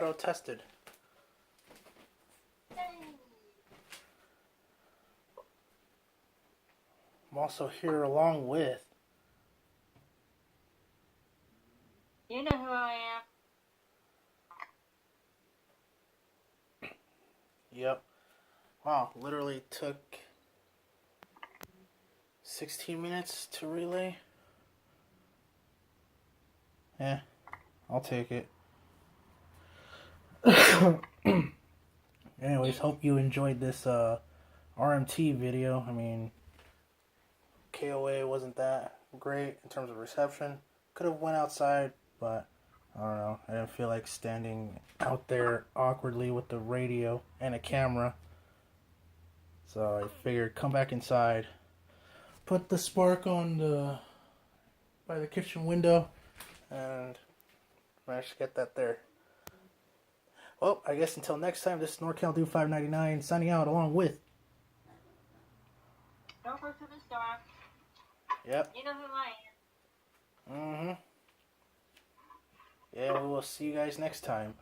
Pro tested. I'm also here along with... You know who I am. Yep. Wow, literally took 16 minutes to relay. Yeah, I'll take it. Anyways, hope you enjoyed this RMT video. I mean, KOA wasn't that great in terms of reception. Could have went outside, but I don't know. I didn't feel like standing out there awkwardly with the radio and a camera. So I figured come back inside, put the spark on by the kitchen window, and managed to get that there. Well, I guess until next time, this is NorCal Dude 599 signing out along with... Don't go to the store. Yep. You know who I am. Yeah, we will see you guys next time.